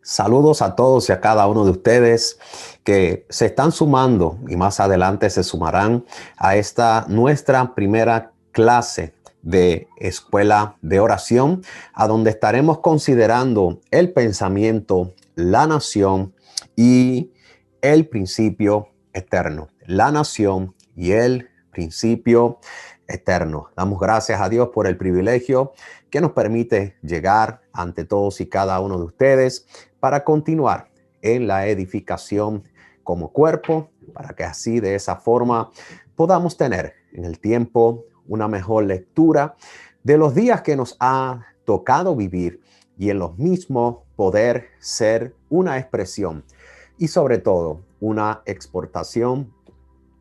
Saludos a todos y a cada uno de ustedes que se están sumando y más adelante se sumarán a esta nuestra primera clase de escuela de oración, a donde estaremos considerando el pensamiento, la nación y el principio eterno. La nación y el principio eterno. Damos gracias a Dios por el privilegio que nos permite llegar ante todos y cada uno de ustedes para continuar en la edificación como cuerpo, para que así de esa forma podamos tener en el tiempo una mejor lectura de los días que nos ha tocado vivir y en los mismos poder ser una expresión y sobre todo una exportación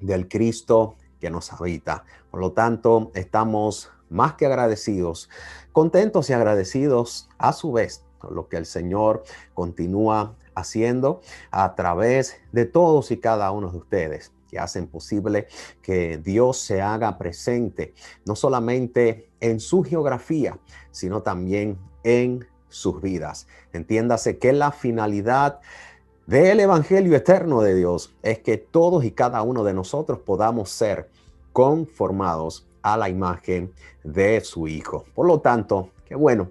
del Cristo que nos habita. Por lo tanto, estamos más que agradecidos, contentos y agradecidos a su vez por lo que el Señor continúa haciendo a través de todos y cada uno de ustedes, que hacen posible que Dios se haga presente, no solamente en su geografía, sino también en sus vidas. Entiéndase que la finalidad del Evangelio eterno de Dios es que todos y cada uno de nosotros podamos ser conformados a la imagen de su Hijo. Por lo tanto, qué bueno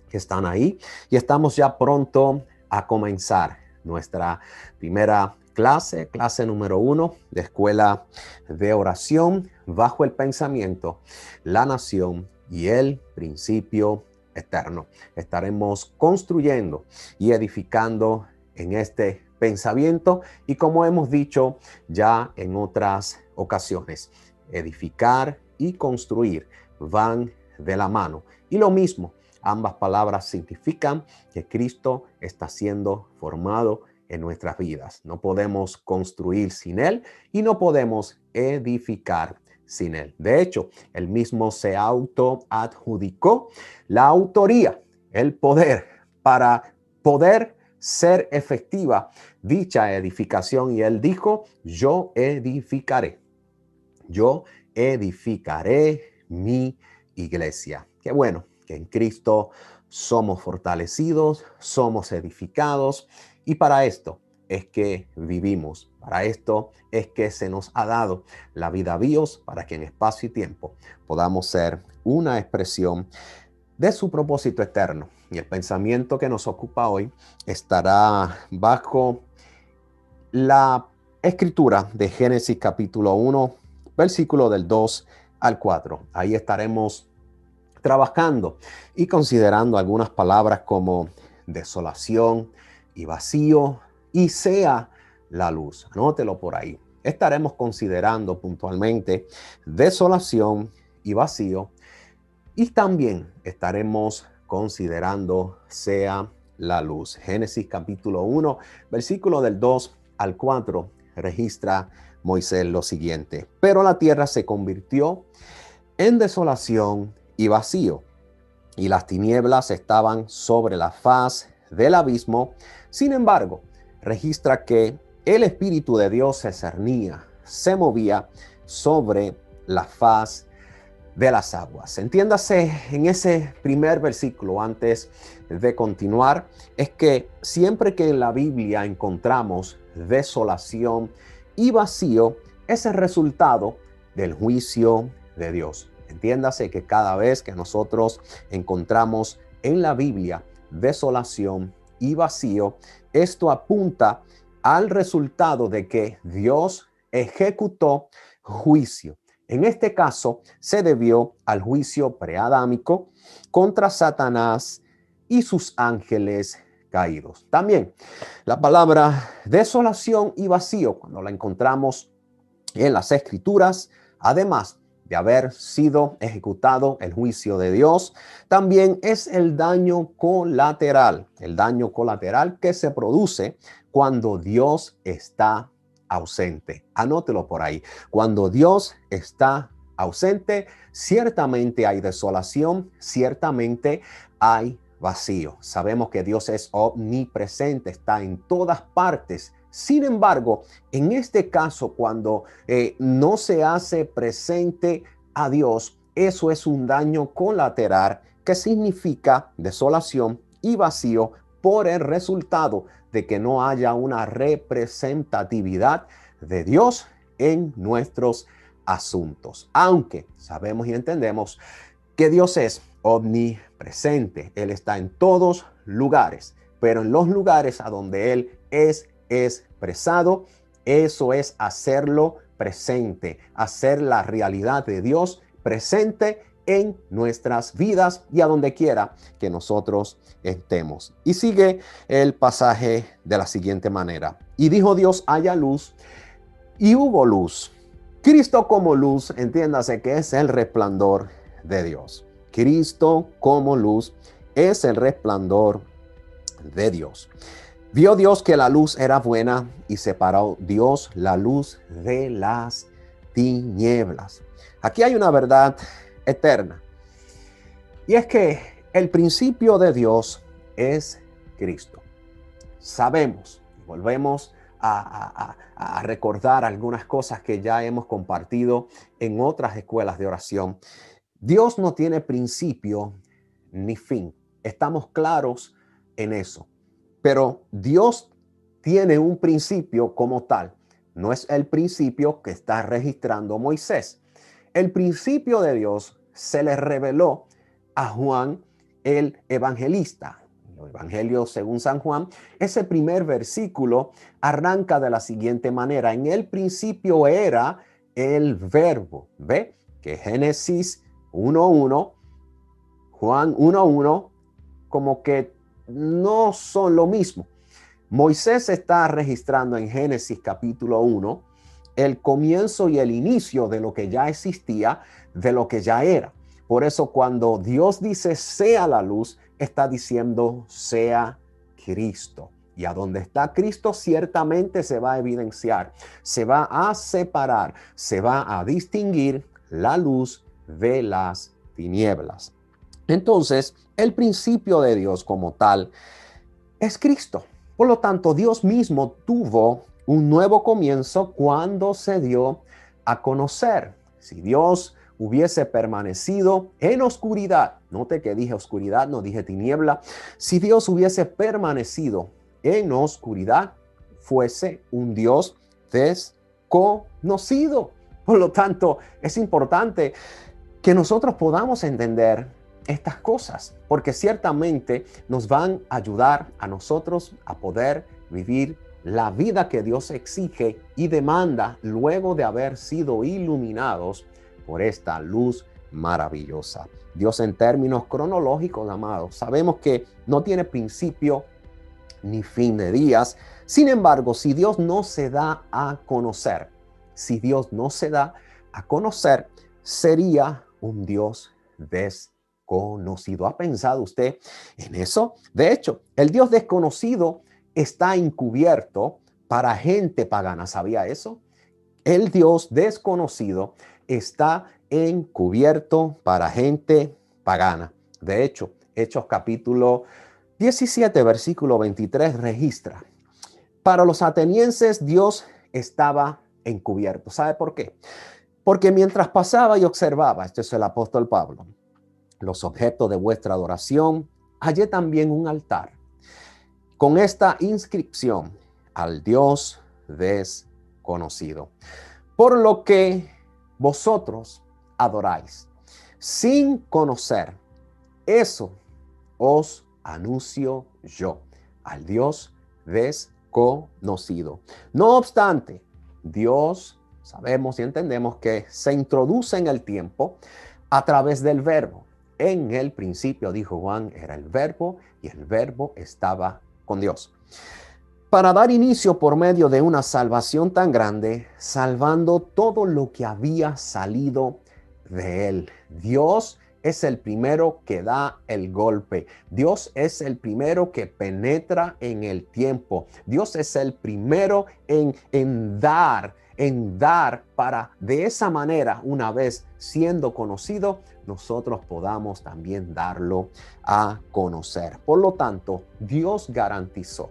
que están ahí y estamos ya pronto a comenzar nuestra primera clase número 1 de escuela de oración bajo el pensamiento, la nación y el principio eterno. Estaremos construyendo y edificando en este pensamiento y como hemos dicho ya en otras ocasiones, edificar y construir van de la mano. Y lo mismo, ambas palabras significan que Cristo está siendo formado en nuestras vidas. No podemos construir sin Él y no podemos edificar sin Él. De hecho, Él mismo se autoadjudicó la autoría, el poder para poder ser efectiva dicha edificación y Él dijo, yo edificaré mi iglesia. Qué bueno que en Cristo somos fortalecidos, somos edificados y para esto es que vivimos, para esto es que se nos ha dado la vida bios para que en espacio y tiempo podamos ser una expresión de su propósito eterno. Y el pensamiento que nos ocupa hoy estará bajo la escritura de Génesis capítulo 1, versículo del 2 al 4. Ahí estaremos trabajando y considerando algunas palabras como desolación y vacío y sea la luz. Anótelo por ahí. Estaremos considerando puntualmente desolación y vacío y también estaremos considerando sea la luz. Génesis capítulo 1, versículo del 2 al 4 registra Moisés lo siguiente. Pero la tierra se convirtió en desolación y vacío, y las tinieblas estaban sobre la faz del abismo. Sin embargo, registra que el Espíritu de Dios se cernía, se movía sobre la faz de las aguas. Entiéndase en ese primer versículo antes de continuar, es que siempre que en la Biblia encontramos desolación y vacío, es el resultado del juicio de Dios. Entiéndase que cada vez que nosotros encontramos en la Biblia desolación y vacío, esto apunta al resultado de que Dios ejecutó juicio. En este caso, se debió al juicio preadámico contra Satanás y sus ángeles caídos. También la palabra desolación y vacío, cuando la encontramos en las Escrituras, además de haber sido ejecutado el juicio de Dios, también es el daño colateral que se produce cuando Dios está ausente. Anótelo por ahí. Cuando Dios está ausente, ciertamente hay desolación, ciertamente hay vacío. Sabemos que Dios es omnipresente, está en todas partes. Sin embargo, en este caso, cuando no se hace presente a Dios, eso es un daño colateral que significa desolación y vacío por el resultado de que no haya una representatividad de Dios en nuestros asuntos. Aunque sabemos y entendemos que Dios es omnipresente, Él está en todos lugares, pero en los lugares a donde Él es expresado, eso es hacerlo presente, hacer la realidad de Dios presente en nuestras vidas y a donde quiera que nosotros estemos. Y sigue el pasaje de la siguiente manera. Y dijo Dios, haya luz, y hubo luz. Cristo como luz, entiéndase que es el resplandor de Dios. Cristo como luz es el resplandor de Dios. Vio Dios que la luz era buena y separó Dios la luz de las tinieblas. Aquí hay una verdad eterna. Y es que el principio de Dios es Cristo. Sabemos, volvemos a recordar algunas cosas que ya hemos compartido en otras escuelas de oración. Dios no tiene principio ni fin. Estamos claros en eso. Pero Dios tiene un principio como tal. No es el principio que está registrando Moisés. El principio de Dios se le reveló a Juan el evangelista. El Evangelio según San Juan, ese primer versículo arranca de la siguiente manera. En el principio era el verbo. ¿Ve? Que Génesis 1:1, Juan 1:1, como que no son lo mismo. Moisés está registrando en Génesis capítulo 1 el comienzo y el inicio de lo que ya existía, de lo que ya era. Por eso cuando Dios dice sea la luz, está diciendo sea Cristo. Y a donde está Cristo ciertamente se va a evidenciar, se va a separar, se va a distinguir la luz de las tinieblas. Entonces, el principio de Dios como tal es Cristo. Por lo tanto, Dios mismo tuvo un nuevo comienzo cuando se dio a conocer. Si Dios hubiese permanecido en oscuridad, note que dije oscuridad, no dije tiniebla. Si Dios hubiese permanecido en oscuridad, fuese un Dios desconocido. Por lo tanto, es importante que nosotros podamos entender estas cosas, porque ciertamente nos van a ayudar a nosotros a poder vivir la vida que Dios exige y demanda luego de haber sido iluminados por esta luz maravillosa. Dios en términos cronológicos, amados, sabemos que no tiene principio ni fin de días. Sin embargo, si Dios no se da a conocer, sería un Dios desconocido. ¿Ha pensado usted en eso? De hecho, el Dios desconocido está encubierto para gente pagana. ¿Sabía eso? El Dios desconocido está encubierto para gente pagana. De hecho, Hechos capítulo 17, versículo 23 registra: para los atenienses Dios estaba encubierto. ¿Sabe por qué? Porque mientras pasaba y observaba, este es el apóstol Pablo, los objetos de vuestra adoración, hallé también un altar con esta inscripción: al Dios desconocido, por lo que vosotros adoráis sin conocer, eso os anuncio yo, al Dios desconocido. No obstante, Dios, sabemos y entendemos que se introduce en el tiempo a través del verbo. En el principio, dijo Juan, era el verbo y el verbo estaba con Dios, para dar inicio por medio de una salvación tan grande, salvando todo lo que había salido de él. Dios es el primero que da el golpe. Dios es el primero que penetra en el tiempo. Dios es el primero en dar para de esa manera, una vez siendo conocido, nosotros podamos también darlo a conocer. Por lo tanto, Dios garantizó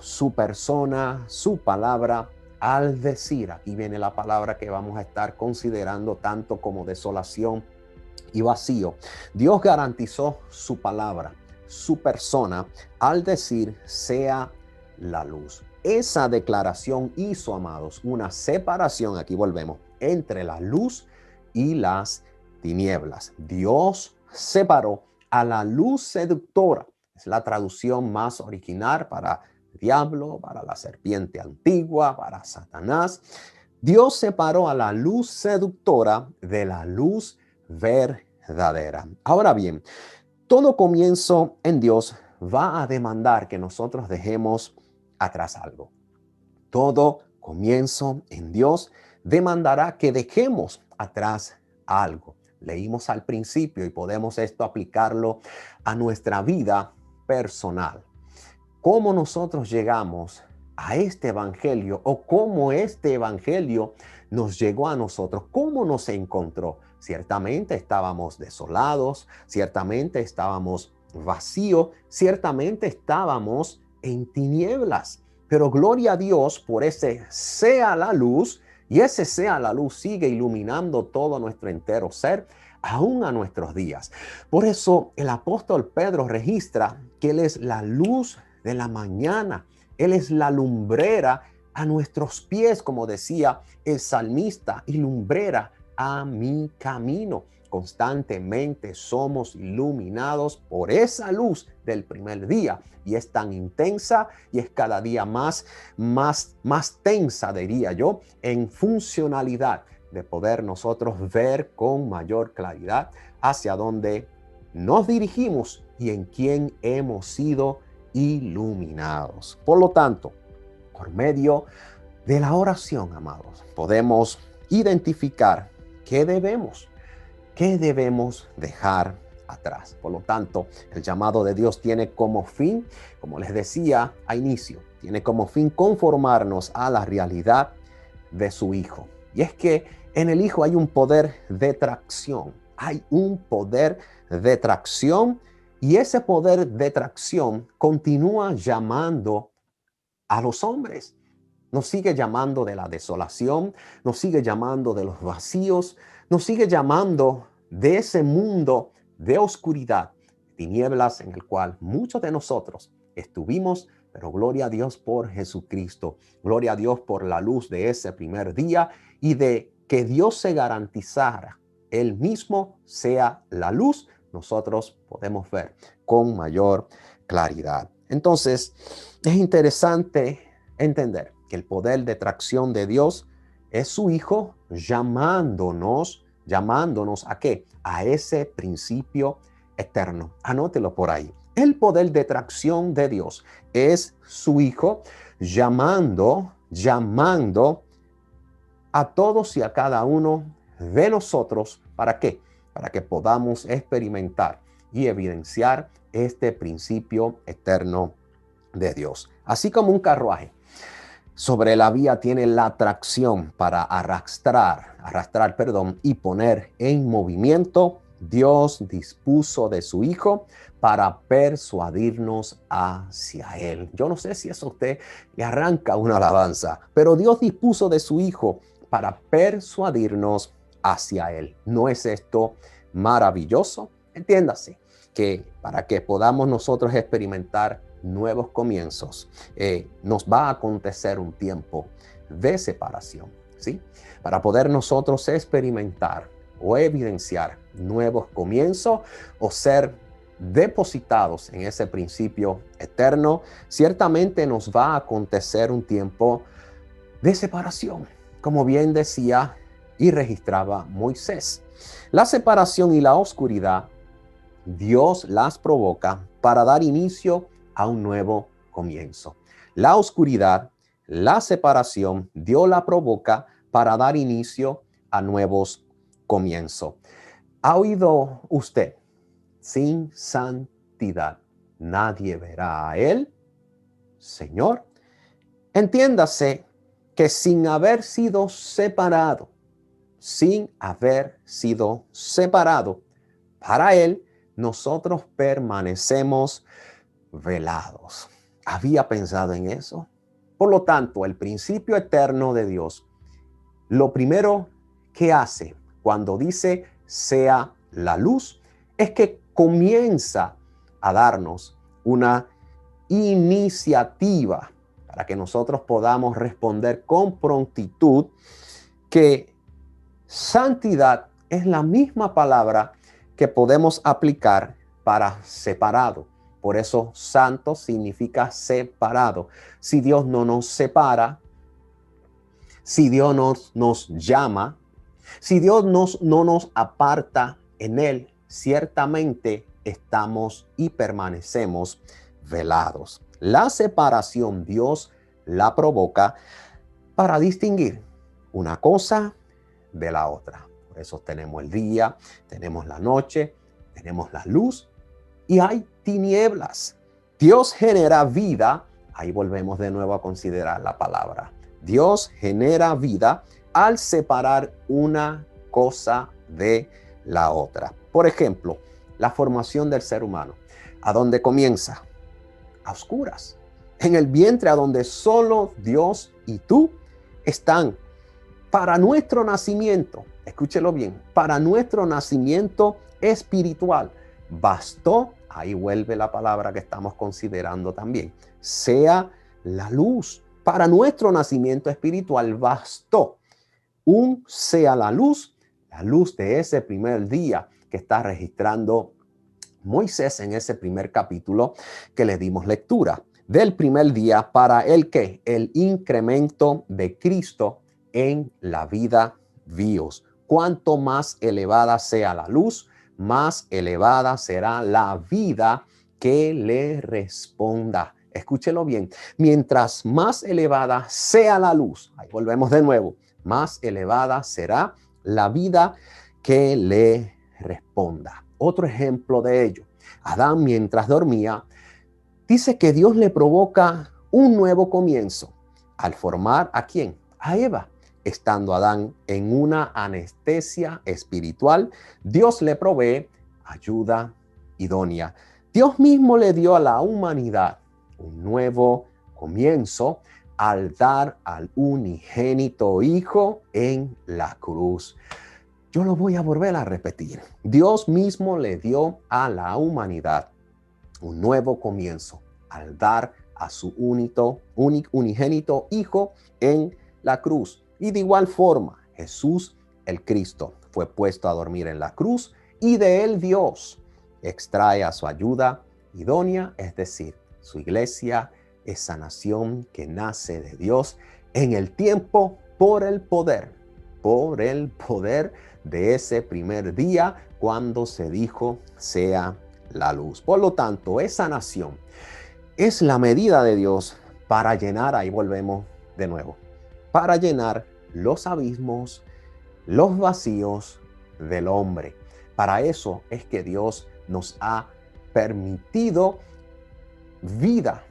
su persona, su palabra, al decir, aquí viene la palabra que vamos a estar considerando tanto como desolación y vacío. Dios garantizó su palabra, su persona al decir sea la luz. Esa declaración hizo, amados, una separación, aquí volvemos, entre la luz y las tinieblas. Dios separó a la luz seductora. Es la traducción más original para diablo, para la serpiente antigua, para Satanás. Dios separó a la luz seductora de la luz verdadera. Ahora bien, todo comienzo en Dios va a demandar que nosotros dejemos atrás algo. Todo comienzo en Dios demandará que dejemos atrás algo. Leímos al principio y podemos esto aplicarlo a nuestra vida personal. ¿Cómo nosotros llegamos a este evangelio o cómo este evangelio nos llegó a nosotros? ¿Cómo nos encontró? Ciertamente estábamos desolados, ciertamente estábamos vacíos, ciertamente estábamos en tinieblas. Pero gloria a Dios por ese sea la luz, y ese sea la luz sigue iluminando todo nuestro entero ser, aún a nuestros días. Por eso el apóstol Pedro registra que Él es la luz de la mañana. Él es la lumbrera a nuestros pies, como decía el salmista, y lumbrera a mi camino. Constantemente somos iluminados por esa luz del primer día, y es tan intensa y es cada día más tensa, diría yo, en funcionalidad de poder nosotros ver con mayor claridad hacia dónde nos dirigimos y en quién hemos sido iluminados. Por lo tanto, por medio de la oración, amados, podemos identificar qué debemos dejar atrás. Por lo tanto, el llamado de Dios tiene como fin, como les decía a inicio, tiene como fin conformarnos a la realidad de su Hijo. Y es que en el Hijo hay un poder de tracción. Hay un poder de tracción, y ese poder de tracción continúa llamando a los hombres. Nos sigue llamando de la desolación, nos sigue llamando de los vacíos, nos sigue llamando de ese mundo de oscuridad, tinieblas en el cual muchos de nosotros estuvimos, pero gloria a Dios por Jesucristo, gloria a Dios por la luz de ese primer día y de que Dios se garantizara, Él mismo sea la luz, nosotros podemos ver con mayor claridad. Entonces, es interesante entender que el poder de tracción de Dios es su Hijo llamándonos ¿a qué? A ese principio eterno. Anótelo por ahí. El poder de tracción de Dios es su Hijo llamando a todos y a cada uno de nosotros. ¿Para qué? Para que podamos experimentar y evidenciar este principio eterno de Dios. Así como un carruaje sobre la vía tiene la tracción para arrastrar, y poner en movimiento, Dios dispuso de su Hijo para persuadirnos hacia Él. Yo no sé si eso a usted le arranca una alabanza, pero Dios dispuso de su Hijo para persuadirnos hacia Él. ¿No es esto maravilloso? Entiéndase que para que podamos nosotros experimentar nuevos comienzos, nos va a acontecer un tiempo de separación, ¿sí? Para poder nosotros experimentar o evidenciar nuevos comienzos o ser depositados en ese principio eterno, ciertamente nos va a acontecer un tiempo de separación, como bien decía y registraba Moisés. La separación y la oscuridad, Dios las provoca para dar inicio a un nuevo comienzo. La oscuridad, la separación, Dios la provoca para dar inicio a nuevos comienzos. ¿Ha oído usted? Sin santidad nadie verá a Él, Señor. Entiéndase que sin haber sido separado para Él, nosotros permanecemos velados. ¿Había pensado en eso? Por lo tanto, el principio eterno de Dios, lo primero que hace cuando dice sea la luz, es que comienza a darnos una iniciativa para que nosotros podamos responder con prontitud, que santidad es la misma palabra que podemos aplicar para separado. Por eso santo significa separado. Si Dios no nos separa, si Dios nos llama, si Dios no nos aparta en Él, ciertamente estamos y permanecemos velados. La separación Dios la provoca para distinguir una cosa de la otra. Por eso tenemos el día, tenemos la noche, tenemos la luz y hay tinieblas. Dios genera vida. Ahí volvemos de nuevo a considerar la palabra. Dios genera vida al separar una cosa de la otra. Por ejemplo, la formación del ser humano. ¿A dónde comienza? A oscuras. En el vientre, a donde solo Dios y tú están. Para nuestro nacimiento, escúchelo bien, para nuestro nacimiento espiritual, bastó, ahí vuelve la palabra que estamos considerando también, sea la luz. Para nuestro nacimiento espiritual bastó sea la luz de ese primer día que está registrando Moisés en ese primer capítulo que le dimos lectura. Del primer día para el que el incremento de Cristo en la vida vivos. Cuanto más elevada sea la luz, más elevada será la vida que le responda. Escúchelo bien. Mientras más elevada sea la luz, ahí volvemos de nuevo, más elevada será la vida que le responda. Otro ejemplo de ello. Adán, mientras dormía, dice que Dios le provoca un nuevo comienzo al formar ¿a quién? A Eva. Estando Adán en una anestesia espiritual, Dios le provee ayuda idónea. Dios mismo le dio a la humanidad un nuevo comienzo al dar al unigénito Hijo en la cruz. Yo lo voy a volver a repetir. Dios mismo le dio a la humanidad un nuevo comienzo al dar a su unigénito Hijo en la cruz. Y de igual forma, Jesús el Cristo fue puesto a dormir en la cruz y de él Dios extrae a su ayuda idónea, es decir, su iglesia, esa nación que nace de Dios en el tiempo por el poder de ese primer día cuando se dijo sea la luz. Por lo tanto, esa nación es la medida de Dios para llenar, ahí volvemos de nuevo, para llenar los abismos, los vacíos del hombre. Para eso es que Dios nos ha permitido vida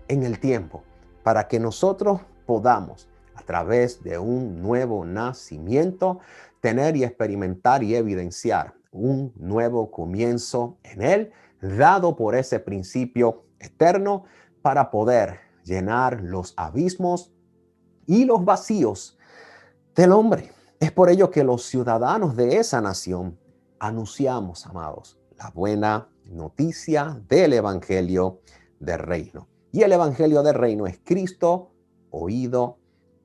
en el tiempo, para que nosotros podamos, a través de un nuevo nacimiento, tener y experimentar y evidenciar un nuevo comienzo en Él, dado por ese principio eterno, para poder llenar los abismos y los vacíos del hombre. Es por ello que los ciudadanos de esa nación anunciamos, amados, la buena noticia del Evangelio del Reino. Y el Evangelio del Reino es Cristo oído,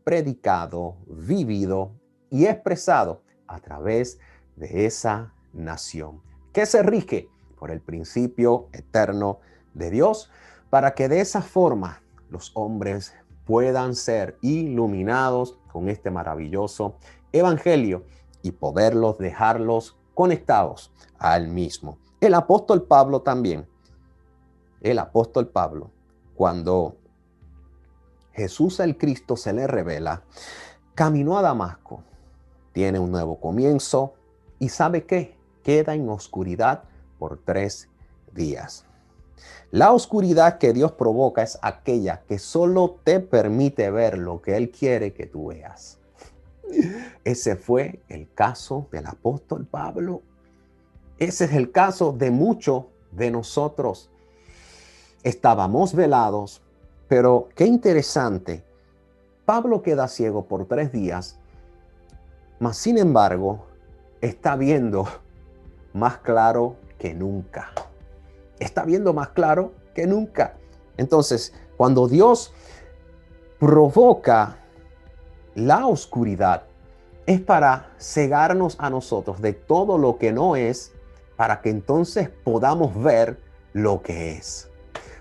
predicado, vivido y expresado a través de esa nación, que se rige por el principio eterno de Dios, para que de esa forma los hombres puedan ser iluminados con este maravilloso evangelio y poderlos dejarlos conectados al mismo. El apóstol Pablo también, cuando Jesús el Cristo se le revela, caminó a Damasco, tiene un nuevo comienzo y ¿sabe qué? Queda en oscuridad por 3 días. La oscuridad que Dios provoca es aquella que solo te permite ver lo que Él quiere que tú veas. Ese fue el caso del apóstol Pablo. Ese es el caso de muchos de nosotros. Estábamos velados, pero qué interesante. Pablo queda ciego por 3 días, mas sin embargo está viendo más claro que nunca. está viendo más claro que nunca. Entonces, cuando Dios provoca la oscuridad, es para cegarnos a nosotros de todo lo que no es, para que entonces podamos ver lo que es,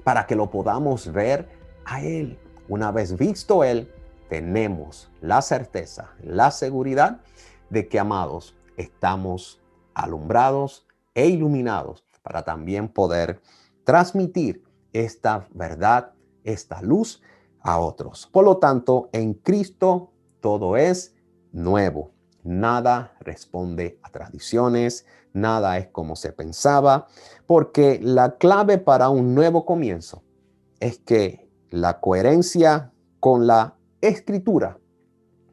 para que lo podamos ver a Él. Una vez visto Él, tenemos la certeza, la seguridad de que, amados, estamos alumbrados e iluminados para también poder transmitir esta verdad, esta luz a otros. Por lo tanto, en Cristo todo es nuevo. Nada responde a tradiciones, nada es como se pensaba, porque la clave para un nuevo comienzo es que la coherencia con la Escritura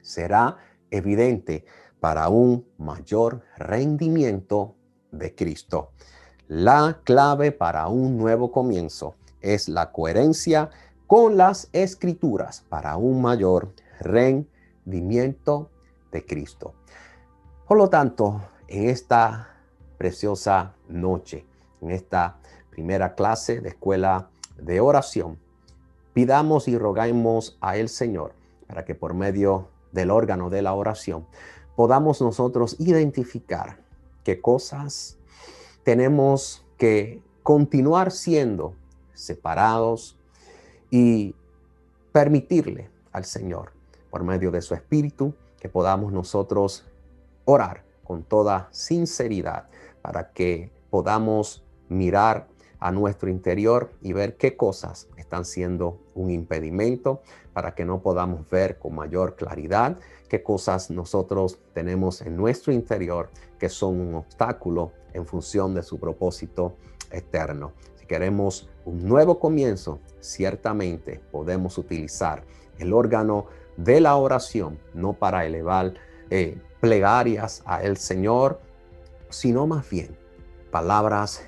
será evidente para un mayor rendimiento de Cristo. La clave para un nuevo comienzo es la coherencia con las Escrituras para un mayor rendimiento de Cristo. Por lo tanto, en esta preciosa noche, en esta primera clase de escuela de oración, pidamos y rogamos a el Señor para que por medio del órgano de la oración podamos nosotros identificar qué cosas tenemos que continuar siendo separados y permitirle al Señor, por medio de su Espíritu, que podamos nosotros orar con toda sinceridad para que podamos mirar a nuestro interior y ver qué cosas están siendo un impedimento para que no podamos ver con mayor claridad, qué cosas nosotros tenemos en nuestro interior que son un obstáculo en función de su propósito eterno. Si queremos un nuevo comienzo, ciertamente podemos utilizar el órgano de la oración, no para elevar plegarias a el Señor, sino más bien palabras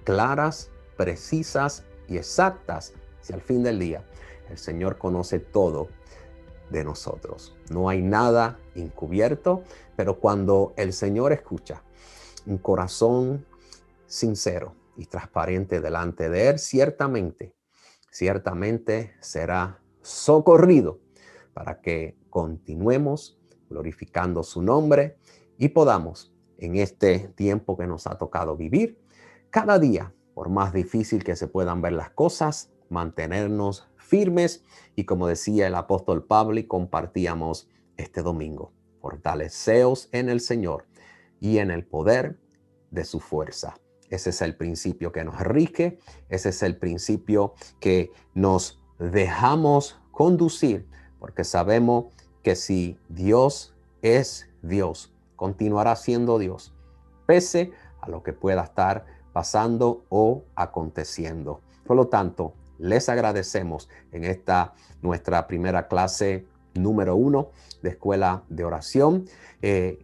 claras, precisas y exactas. Si al fin del día el Señor conoce todo de nosotros, no hay nada encubierto, pero cuando el Señor escucha un corazón sincero y transparente delante de Él, ciertamente será socorrido para que continuemos glorificando su nombre y podamos, en este tiempo que nos ha tocado vivir, cada día, por más difícil que se puedan ver las cosas, mantenernos firmes y, como decía el apóstol Pablo y compartíamos este domingo, fortaleceos en el Señor y en el poder de su fuerza. Ese es el principio que nos rige, ese es el principio que nos dejamos conducir, porque sabemos que si Dios es Dios, continuará siendo Dios, pese a lo que pueda estar pasando o aconteciendo. Por lo tanto, les agradecemos en esta nuestra primera clase número 1 de Escuela de Oración,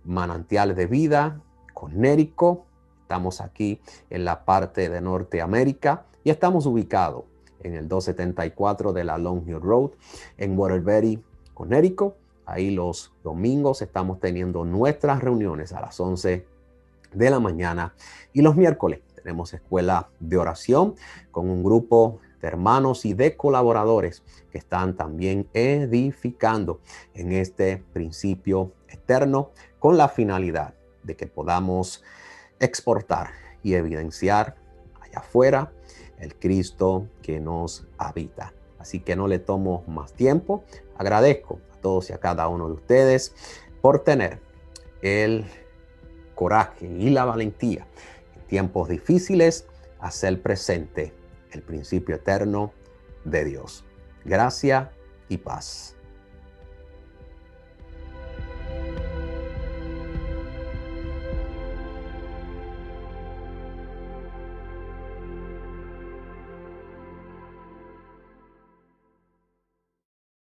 Manantial de Vida, Connecticut. Estamos aquí en la parte de Norteamérica y estamos ubicados en el 274 de la Long Hill Road en Waterbury, Connecticut. Ahí los domingos estamos teniendo nuestras reuniones a las 11 de la mañana y los miércoles tenemos escuela de oración con un grupo de hermanos y de colaboradores que están también edificando en este principio eterno con la finalidad de que podamos exportar y evidenciar allá afuera el Cristo que nos habita. Así que no le tomo más tiempo. Agradezco a todos y a cada uno de ustedes por tener el coraje y la valentía en tiempos difíciles a hacer presente el principio eterno de Dios. Gracia y paz.